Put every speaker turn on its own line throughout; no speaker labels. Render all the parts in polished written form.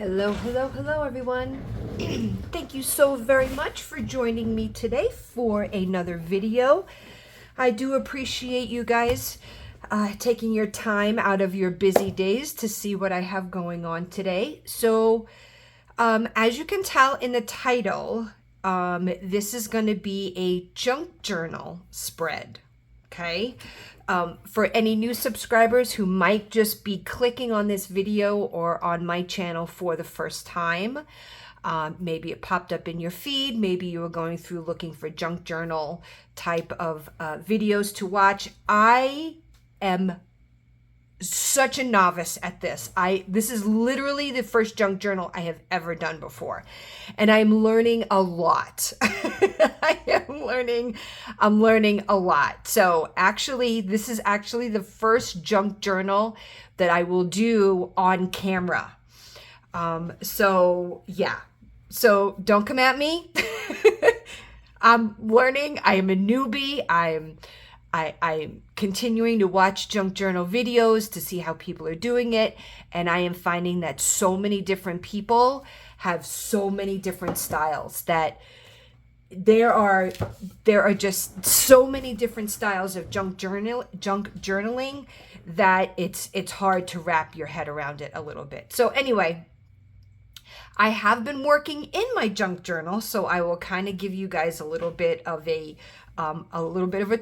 Hello, hello, hello, everyone. Thank you so very much for joining me today for another video. I do appreciate you guys taking your time out of your busy days to see what I have going on today. So, as you can tell in the title, this is going to be a junk journal spread. Okay. For any new subscribers who might just be clicking on this video or on my channel for the first time, maybe it popped up in your feed, maybe you were going through looking for junk journal type of videos to watch. I am such a novice at this. This is literally the first junk journal I have ever done before. And I'm learning a lot. I'm learning a lot. So actually, this is actually the first junk journal that I will do on camera. So yeah. So don't come at me. I'm learning. I am a newbie. I'm continuing to watch junk journal videos to see how people are doing it. And I am finding that so many different people have so many different styles, that there are just so many different styles of junk journaling that it's hard to wrap your head around it a little bit. So anyway, I have been working in my junk journal, so I will kind of give you guys a little bit of a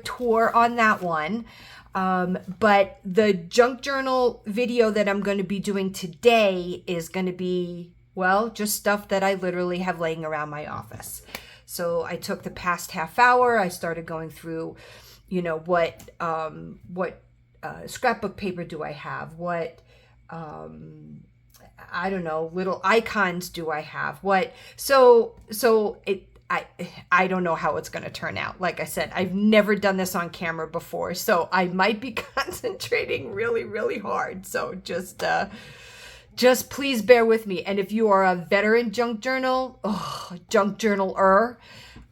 tour on that one. But the junk journal video that I'm going to be doing today is going to be, well, just stuff that I literally have laying around my office. So I took the past half hour, I started going through, what scrapbook paper do I have? What, I don't know, little icons do I have? I don't know how it's going to turn out. Like I said, I've never done this on camera before, so I might be concentrating really, really hard. So just please bear with me. And if you are a veteran junk journaler,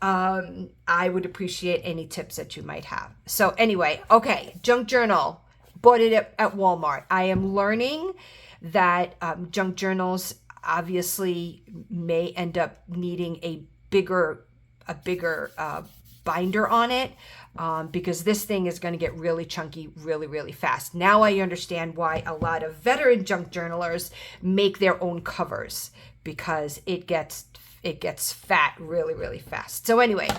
I would appreciate any tips that you might have. So anyway, okay, junk journal, bought it at Walmart. I am learning that junk journals obviously may end up needing a bigger binder on it, because this thing is going to get really chunky really, really fast. Now I understand why a lot of veteran junk journalers make their own covers, because it gets fat really, really fast. So anyway,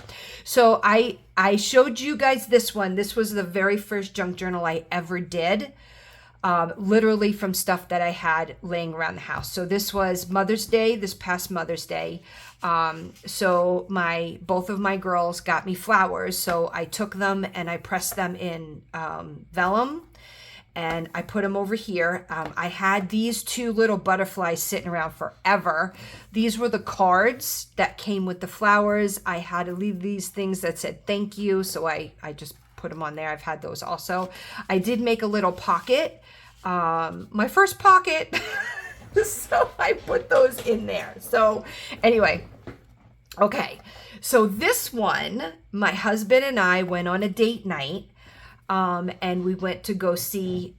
so I showed you guys this one. This was the very first junk journal I ever did. Literally from stuff that I had laying around the house. So this was Mother's Day, this past Mother's Day. So both of my girls got me flowers. So I took them and I pressed them in vellum, and I put them over here. I had these two little butterflies sitting around forever. These were the cards that came with the flowers. I had to leave these things that said thank you. So I just put them on there. I've had those also. I did make a little pocket, my first pocket. So I put those in there. So anyway, okay. So this one, my husband and I went on a date night, and we went to go see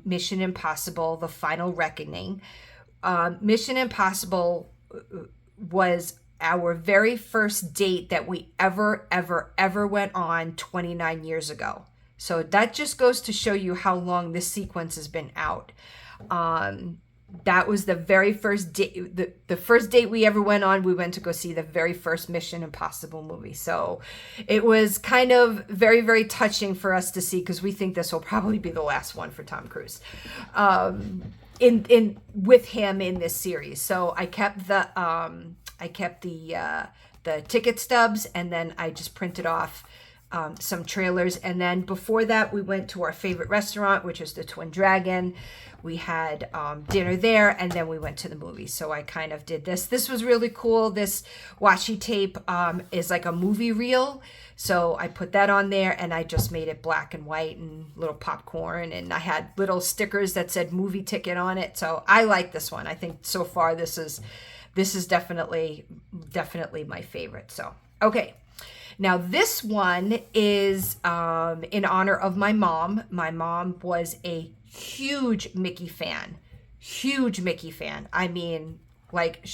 Mission Impossible: The Final Reckoning. Mission Impossible was our very first date that we ever went on 29 years ago. So that just goes to show you how long this sequence has been out. That was the very first date, the first date we ever went on. We went to go see the very first Mission Impossible movie. So it was kind of very, very touching for us to see, because we think this will probably be the last one for Tom Cruise. With him in this series. So I kept the ticket stubs, and then I just printed off some trailers. And then before that, we went to our favorite restaurant, which is the Twin Dragon. We had dinner there, and then we went to the movie. So I kind of did this. This was really cool. This washi tape is like a movie reel. So I put that on there, and I just made it black and white and little popcorn. And I had little stickers that said movie ticket on it. So I like this one. I think so far this is definitely my favorite. So, okay. Now this one is in honor of my mom. My mom was a huge Mickey fan. huge Mickey fan. I mean, like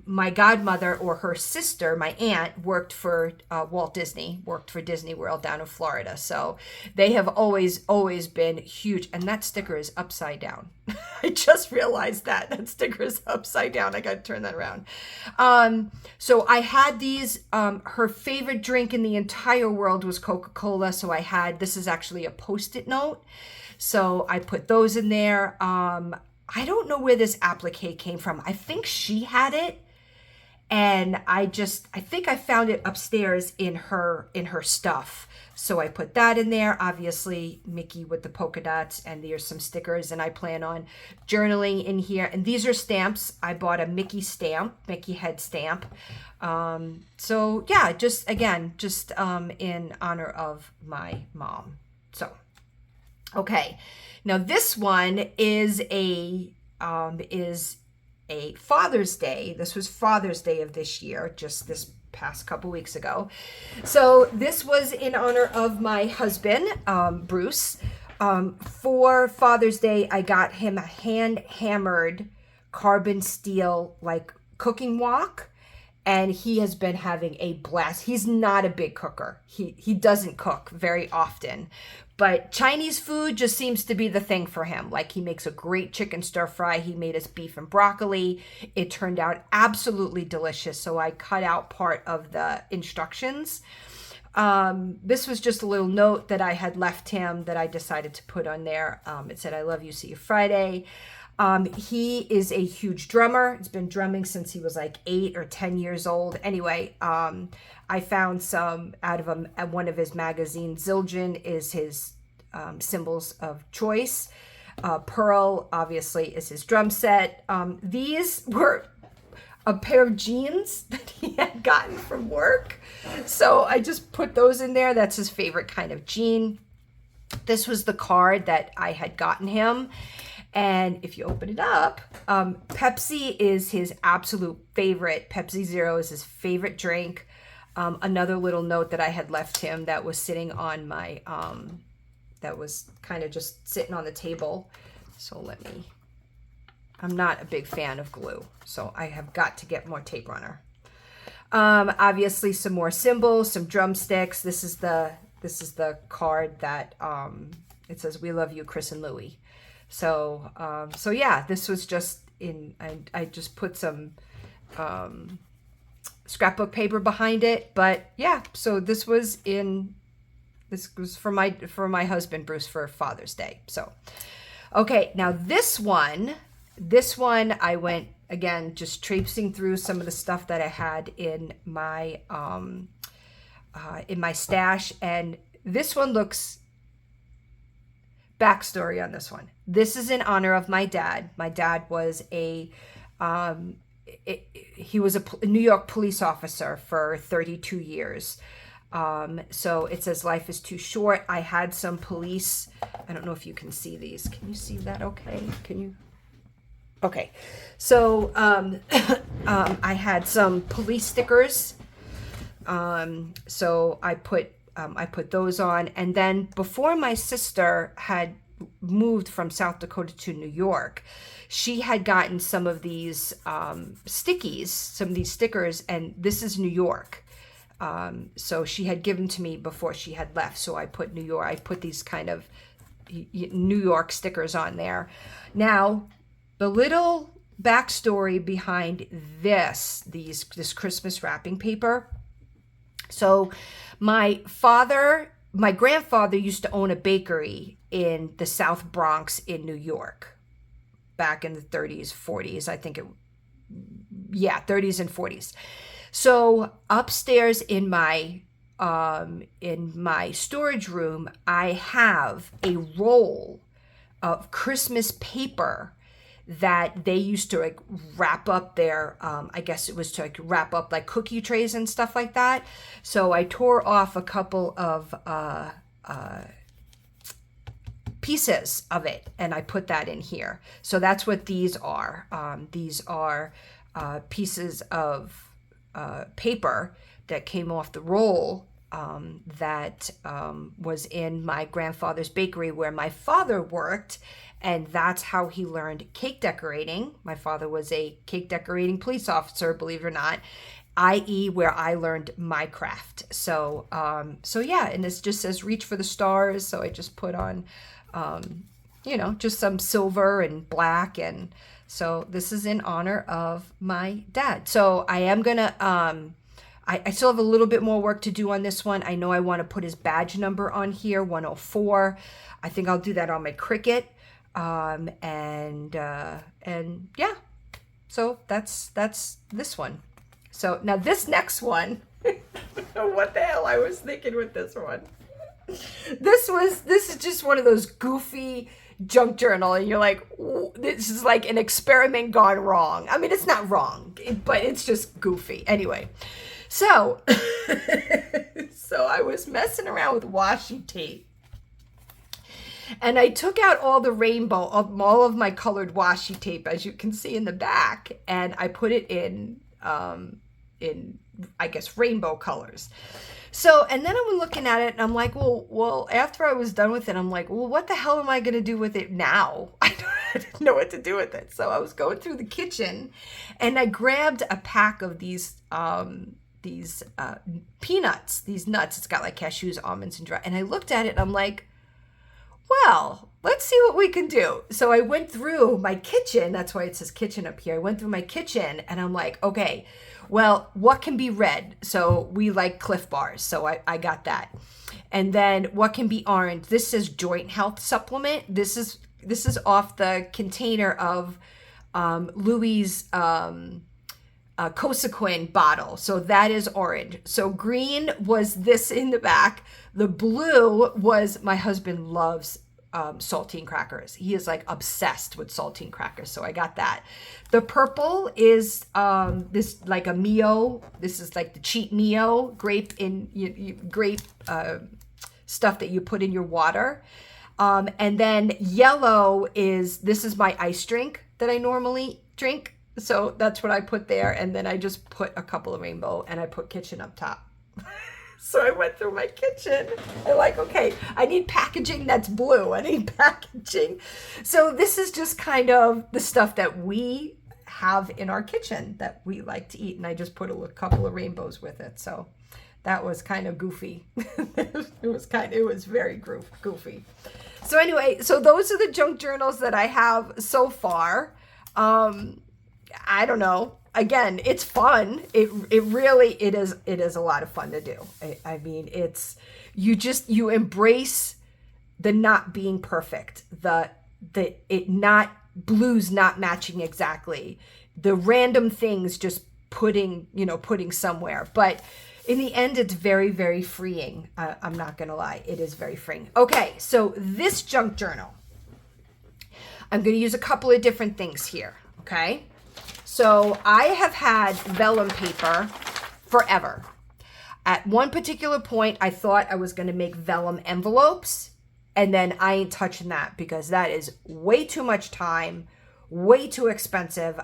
my godmother or her sister, my aunt, worked for Walt Disney, worked for Disney World down in Florida. So they have always been huge. And that sticker is upside down. I just realized that sticker is upside down. I got to turn that around. So I had these, her favorite drink in the entire world was Coca-Cola. So this is actually a Post-it note. So I put those in there. I don't know where this applique came from. I think she had it. And I think I found it upstairs in her stuff. So I put that in there. Obviously, Mickey with the polka dots, and there's some stickers, and I plan on journaling in here. And these are stamps. I bought a Mickey stamp, Mickey head stamp. So yeah, just in honor of my mom. So, okay. Now this one is a Father's Day. This was Father's Day of this year, just this past couple weeks ago. So this was in honor of my husband, Bruce. For Father's Day, I got him a hand-hammered carbon steel like cooking wok. And he has been having a blast. He's not a big cooker. He doesn't cook very often. But Chinese food just seems to be the thing for him. Like, he makes a great chicken stir fry. He made us beef and broccoli. It turned out absolutely delicious. So I cut out part of the instructions. This was just a little note that I had left him that I decided to put on there. It said, "I love you, see you Friday." He is a huge drummer. He's been drumming since he was like 8 or 10 years old. Anyway, I found some out of one of his magazines. Zildjian is his symbols of choice. Pearl, obviously, is his drum set. These were a pair of jeans that he had gotten from work. So I just put those in there. That's his favorite kind of jean. This was the card that I had gotten him. And if you open it up, Pepsi is his absolute favorite. Pepsi Zero is his favorite drink. Another little note that I had left him that was sitting on my, that was kind of just sitting on the table. So I'm not a big fan of glue, so I have got to get more tape runner. Obviously some more symbols, some drumsticks. This is the card that, it says, "We love you, Chris and Louie." So, yeah, this was just I just put some, scrapbook paper behind it, but yeah, so this was for my husband, Bruce, for Father's Day. So, okay, now this one, I went, again, just traipsing through some of the stuff that I had in my stash, and this one looks, backstory on this one. This is in honor of my dad. My dad was he was a New York police officer for 32 years. So it says, "Life is too short." I had some police, I don't know if you can see these. Can you see that okay? Can you? Okay. So I had some police stickers. So I put those on. And then before my sister had moved from South Dakota to New York, she had gotten some of these stickies, some of these stickers, and this is New York. So she had given to me before she had left. So I put New York, I put these kind of New York stickers on there. Now, the little backstory behind this Christmas wrapping paper. So my grandfather used to own a bakery in the South Bronx in New York back in the 30s, 40s, I think 30s and 40s. So upstairs in my storage room, I have a roll of Christmas paper that they used to like wrap up their, I guess it was to like wrap up like cookie trays and stuff like that. So I tore off a couple of pieces of it and I put that in here. So that's what these are. These are pieces of paper that came off the roll that was in my grandfather's bakery where my father worked, and that's how he learned cake decorating. My father was a cake decorating police officer, believe it or not, i.e. where I learned my craft. So yeah, and this just says reach for the stars. So I just put on, just some silver and black. And so this is in honor of my dad. So I am gonna, I still have a little bit more work to do on this one. I know I want to put his badge number on here, 104. I think I'll do that on my Cricut. And yeah, so that's this one. So now this next one, I don't know what the hell I was thinking with this one. This is just one of those goofy junk journal, and you're like, this is like an experiment gone wrong. I mean, it's not wrong, but it's just goofy. Anyway, so I was messing around with washi tape. And I took out all the rainbow, all of my colored washi tape, as you can see in the back, and I put it in I guess, rainbow colors. So, and then I'm looking at it and I'm like, well, after I was done with it, I'm like, well, what the hell am I going to do with it now? I didn't know what to do with it. So I was going through the kitchen and I grabbed a pack of these peanuts, these nuts. It's got like cashews, almonds, and dry. And I looked at it and I'm like, well, let's see what we can do. So I went through my kitchen. That's why it says kitchen up here. I went through my kitchen and I'm like, okay, well, what can be red? So we like Cliff Bars. So I got that. And then what can be orange? This says joint health supplement. This is off the container of Louis' Cosequin bottle. So that is orange. So green was this in the back. The blue was, my husband loves saltine crackers. He is like obsessed with saltine crackers. So I got that. The purple is this like a Mio. This is like the cheap Mio grape grape stuff that you put in your water. And then yellow this is my ice drink that I normally drink. So that's what I put there. And then I just put a couple of rainbow and I put kitchen up top. So I went through my kitchen. I'm like, okay, I need packaging that's blue. I need packaging. So this is just kind of the stuff that we have in our kitchen that we like to eat. And I just put a couple of rainbows with it. So that was kind of goofy. It was very goofy. So anyway, so those are the junk journals that I have so far. I don't know. Again, it's fun. It really is a lot of fun to do. I mean, it's you embrace the not being perfect, blues not matching exactly, the random things just putting somewhere. But in the end, it's very, very freeing. I'm not gonna lie, it is very freeing. Okay, so this junk journal, I'm gonna use a couple of different things here. Okay. So I have had vellum paper forever. At one particular point, I thought I was going to make vellum envelopes, and then I ain't touching that because that is way too much time, way too expensive.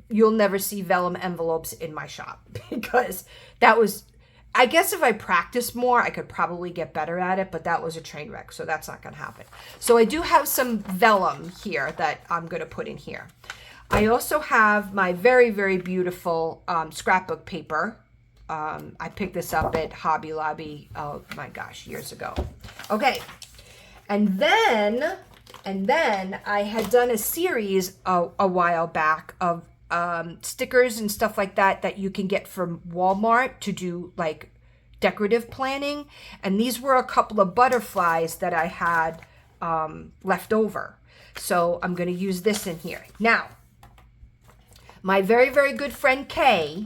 You'll never see vellum envelopes in my shop because that was, I guess if I practiced more, I could probably get better at it, but that was a train wreck, so that's not going to happen. So I do have some vellum here that I'm going to put in here. I also have my very, very beautiful scrapbook paper. I picked this up at Hobby Lobby, oh my gosh, years ago. Okay, and then I had done a series a while back of stickers and stuff like that you can get from Walmart to do like decorative planning. And these were a couple of butterflies that I had left over. So I'm going to use this in here. Now, my very, very good friend Kay,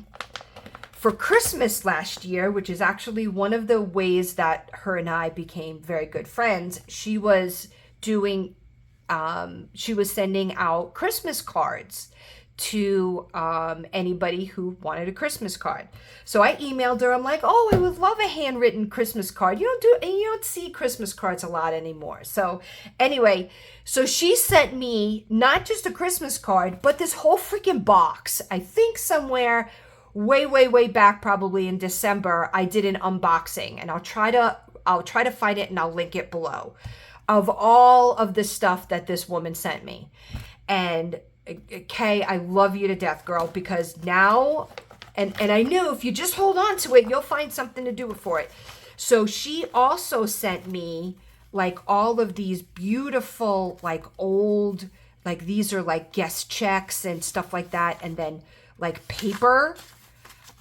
for Christmas last year, which is actually one of the ways that her and I became very good friends, she was sending out Christmas cards to anybody who wanted a Christmas card. So I emailed her. I'm like, oh, I would love a handwritten Christmas card. You don't see Christmas cards a lot anymore. So anyway, so she sent me not just a Christmas card, but this whole freaking box. I think somewhere way back, probably in December, I did an unboxing, and I'll try to find it and I'll link it below, of all of the stuff that this woman sent me. And Kay, I love you to death, girl, because now, and I knew if you just hold on to it, you'll find something to do for it. So she also sent me like all of these beautiful, like old, like these are like guest checks and stuff like that. And then like paper.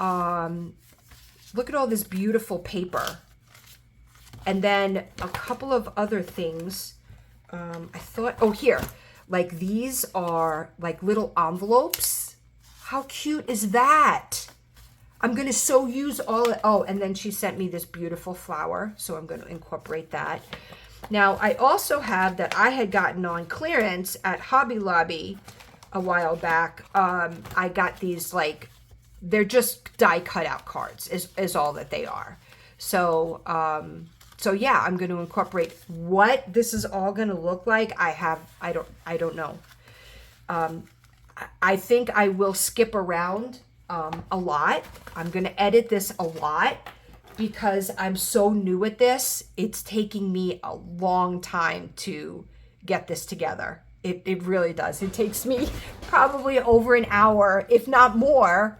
Look at all this beautiful paper. And then a couple of other things. I thought, oh, here, like these are like little envelopes. How cute is that? I'm going to so use all, oh, and then she sent me this beautiful flower. So I'm going to incorporate that. Now, I also have that I had gotten on clearance at Hobby Lobby a while back. I got these, like, they're just die cutout cards is all that they are. So, so yeah, I'm going to incorporate what this is all going to look like. I don't know. I think I will skip around a lot. I'm going to edit this a lot because I'm so new at this. It's taking me a long time to get this together. It really does. It takes me probably over an hour, if not more.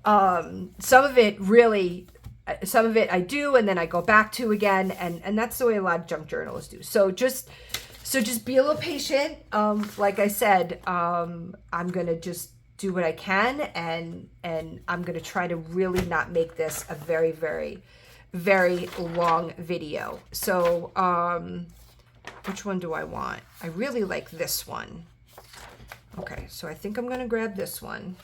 Some of it I do, and then I go back to again, and that's the way a lot of junk journalists do. So just be a little patient. Like I said, I'm gonna just do what I can, and I'm gonna try to really not make this a very, very, very long video. So which one do I want? I really like this one. Okay, so I think I'm gonna grab this one.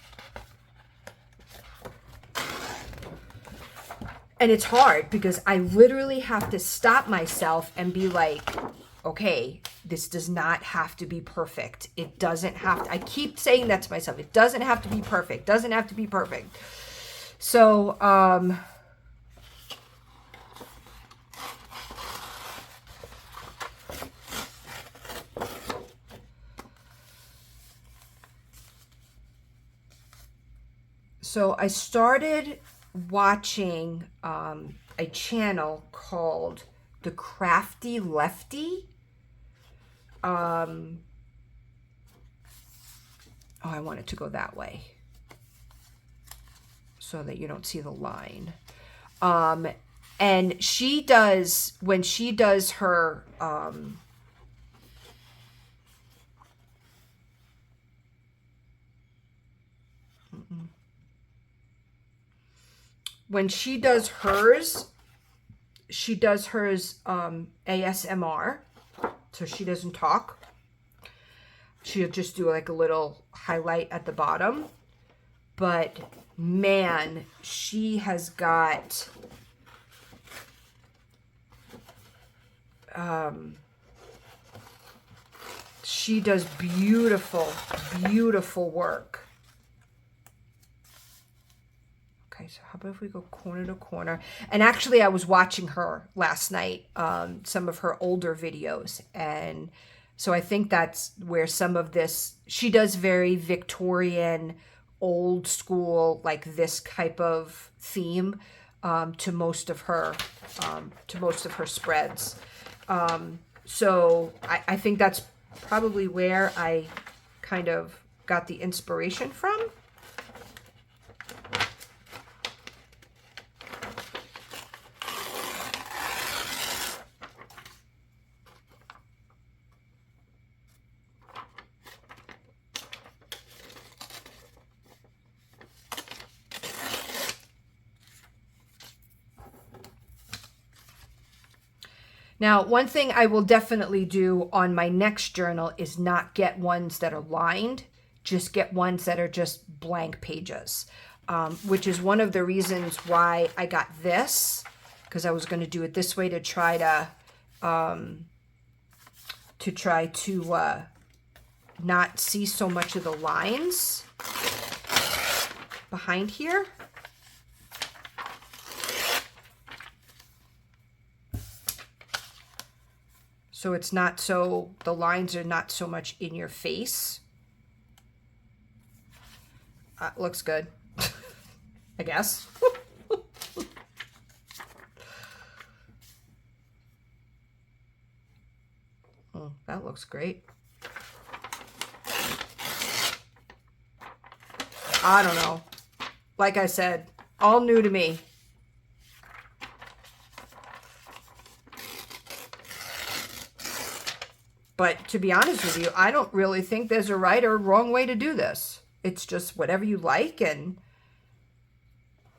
And it's hard because I literally have to stop myself and be like, okay, this does not have to be perfect. It doesn't have to, I keep saying that to myself. It doesn't have to be perfect. Doesn't have to be perfect. So, I started watching a channel called The Crafty Lefty. Oh, I want it to go that way so that you don't see the line. And she does, when she does her when she does hers, ASMR, so she doesn't talk. She'll just do like a little highlight at the bottom. But man, she has got she does beautiful, beautiful work. Okay, so how about if we go corner to corner? And actually, I was watching her last night, some of her older videos. And so I think that's where some of this, she does very Victorian, old school, like this type of theme to most of her spreads. So I think that's probably where I kind of got the inspiration from. Now, one thing I will definitely do on my next journal is not get ones that are lined, just get ones that are just blank pages, which is one of the reasons why I got this, because I was going to do it this way to try to not see so much of the lines behind here. So it's not so, the lines are not so much in your face. Looks good. I guess. Oh, that looks great. I don't know. Like I said, all new to me. But to be honest with you, I don't really think there's a right or wrong way to do this. It's just whatever you like. And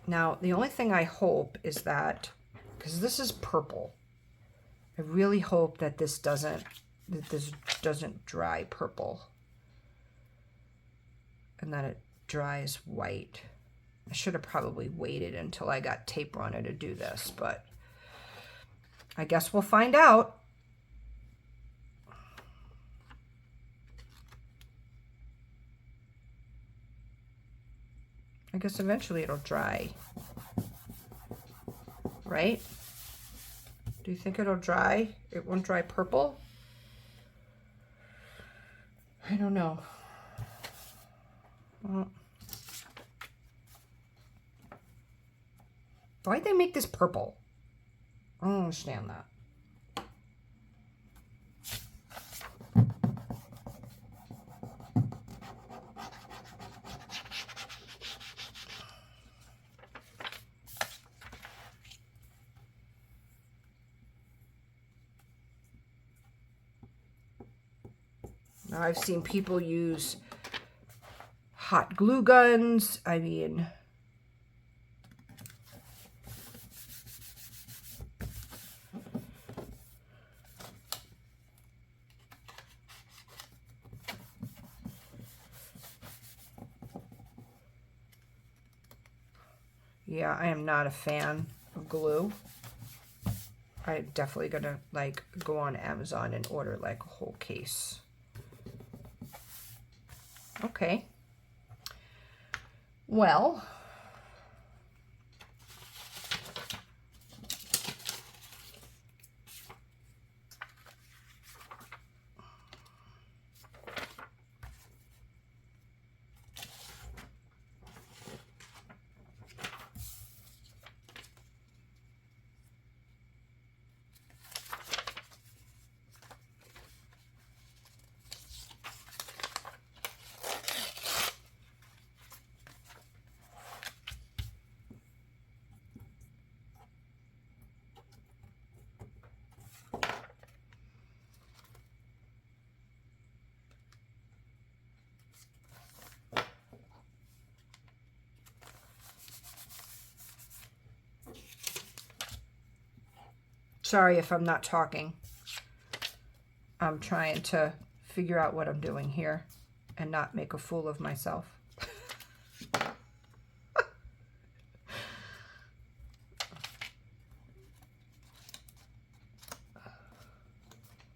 now the only thing I hope is that, because this is purple, I really hope that this doesn't dry purple and that it dries white. I should have probably waited until I got tape runner to do this, but I guess we'll find out. I guess eventually it'll dry, right? Do you think it'll dry? It won't dry purple? I don't know. Well, why'd they make this purple? I don't understand that. Now, I've seen people use hot glue guns. I mean, yeah, I am not a fan of glue. I'm definitely gonna like go on Amazon and order like a whole case. Okay. Well, sorry if I'm not talking. I'm trying to figure out what I'm doing here and not make a fool of myself.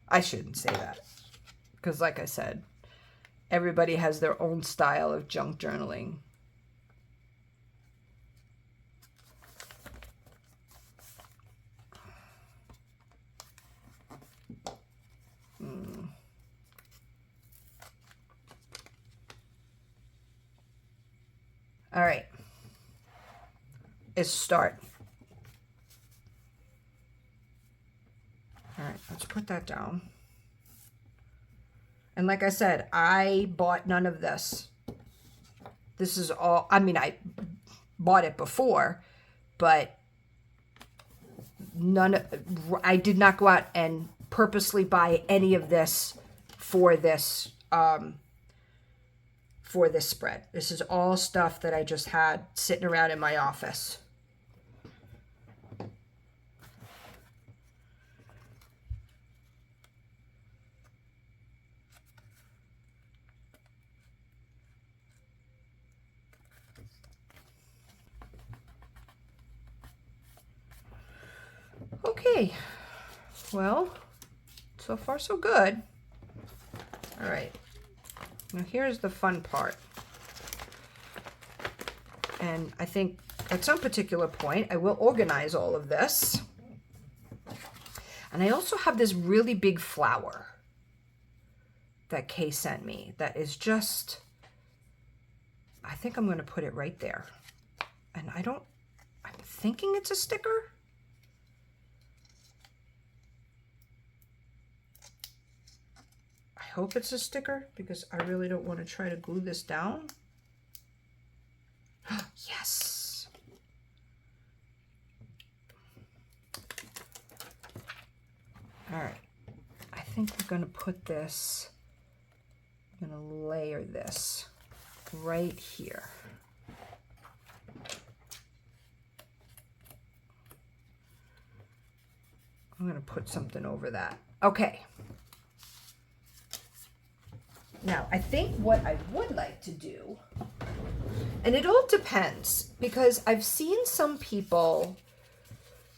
I shouldn't say that because, like I said, everybody has their own style of junk journaling. All right, it's start. All right, let's put that down. And like I said, I bought none of this. This is all, I mean, I bought it before, but I did not go out and purposely buy any of this for this spread. This is all stuff that I just had sitting around in my office. Okay, well, so far so good. All right, now here's the fun part. And I think at some particular point, I will organize all of this. And I also have this really big flower that Kay sent me that is just, I think I'm going to put it right there. And I'm thinking it's a sticker. I hope it's a sticker because I really don't want to try to glue this down. Yes. All right. I think we're going to put this, I'm going to layer this right here. I'm going to put something over that. Okay. Now, I think what I would like to do, and it all depends, because I've seen some people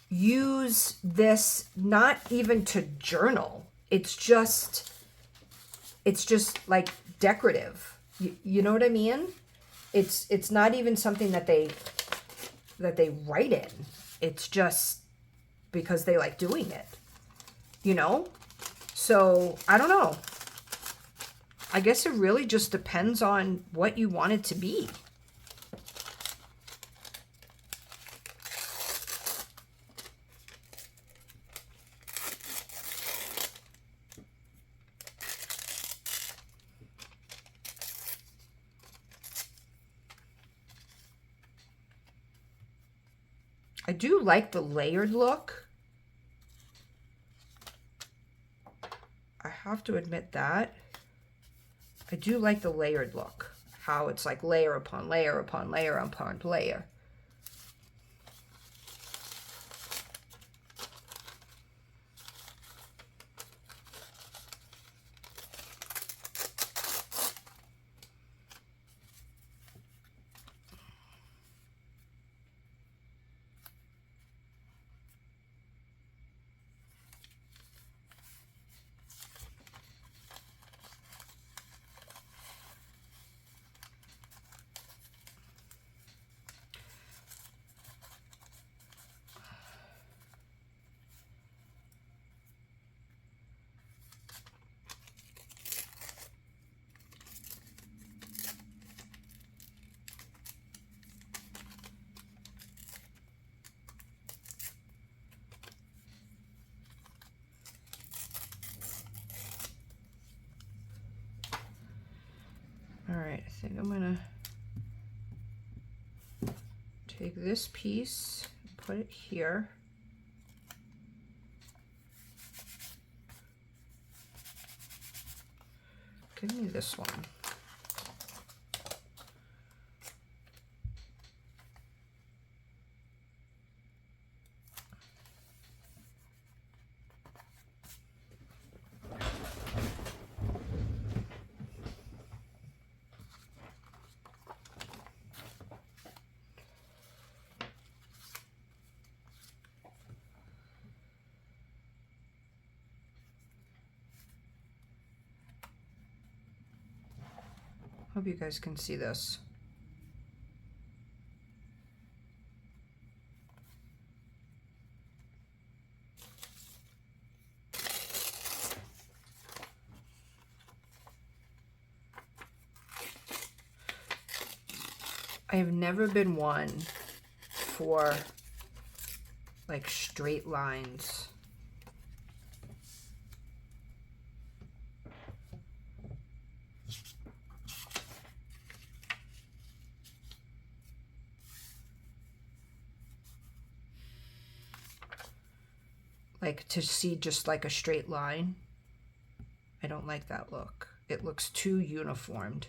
use this not even to journal. It's just like decorative. You know what I mean? It's not even something that they write in. It's just because they like doing it, you know? So I don't know. I guess it really just depends on what you want it to be. I do like the layered look. I have to admit that. I do like the layered look. How it's like layer upon layer upon layer upon layer. All right, I think I'm gonna take this piece, put it here. Give me this one. Hope you guys can see this. I have never been one for like straight lines. Like to see just like a straight line. I don't like that look. It looks too uniformed.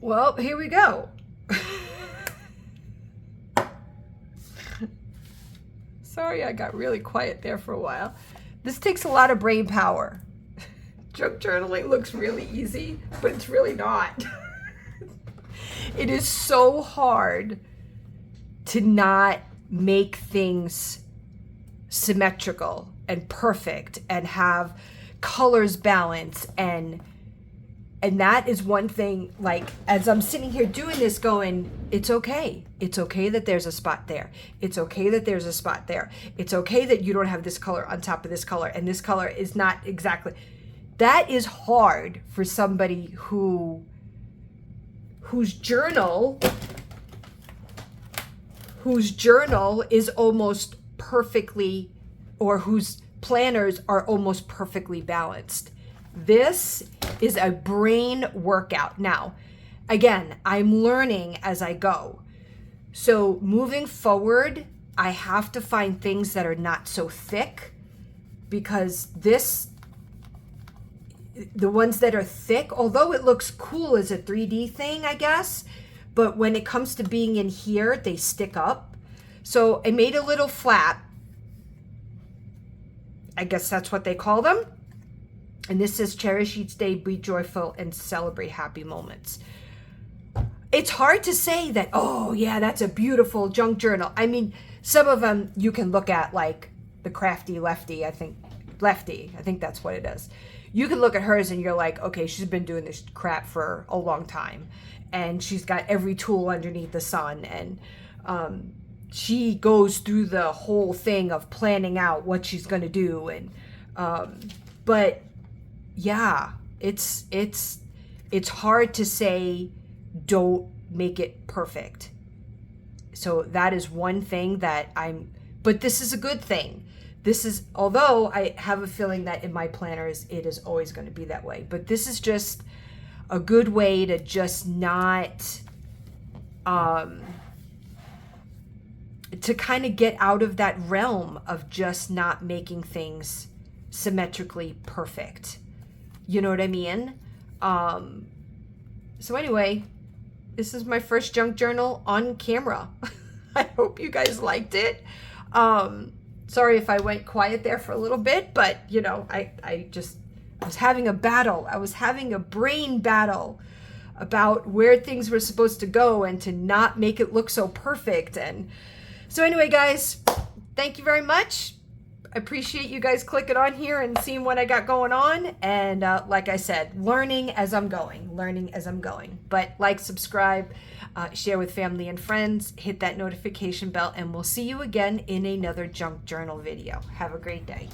Well, here we go. Sorry, I got really quiet there for a while. This takes a lot of brain power. Junk journaling looks really easy, but it's really not. It is so hard to not make things symmetrical and perfect and have colors balance, and that is one thing, like, as I'm sitting here doing this going, it's okay. It's okay that there's a spot there. It's okay that there's a spot there. It's okay that you don't have this color on top of this color and this color is not exactly. That is hard for somebody whose journal is almost perfectly, or whose planners are almost perfectly balanced. This is a brain workout. Now, again, I'm learning as I go. So moving forward, I have to find things that are not so thick, because the ones that are thick, although it looks cool as a 3D thing, I guess, but when it comes to being in here, they stick up. So I made a little flap. I guess that's what they call them. And this says, cherish each day, be joyful, and celebrate happy moments. It's hard to say that, oh yeah, that's a beautiful junk journal. I mean, some of them you can look at, like the Crafty Lefty, I think that's what it is. You can look at hers and you're like, okay, she's been doing this crap for a long time. And she's got every tool underneath the sun. And she goes through the whole thing of planning out what she's going to do. And but yeah, it's hard to say don't make it perfect. So that is one thing that but this is a good thing. This is, although I have a feeling that in my planners it is always going to be that way, but this is just a good way to just not to kind of get out of that realm of just not making things symmetrically perfect. You know what I mean? So anyway, this is my first junk journal on camera. I hope you guys liked it. Sorry if I went quiet there for a little bit, but you know, I was having a battle. I was having a brain battle about where things were supposed to go and to not make it look so perfect. And so anyway, guys, thank you very much. I appreciate you guys clicking on here and seeing what I got going on. And like I said, learning as I'm going. But like, subscribe, share with family and friends, hit that notification bell, and we'll see you again in another junk journal video. Have a great day.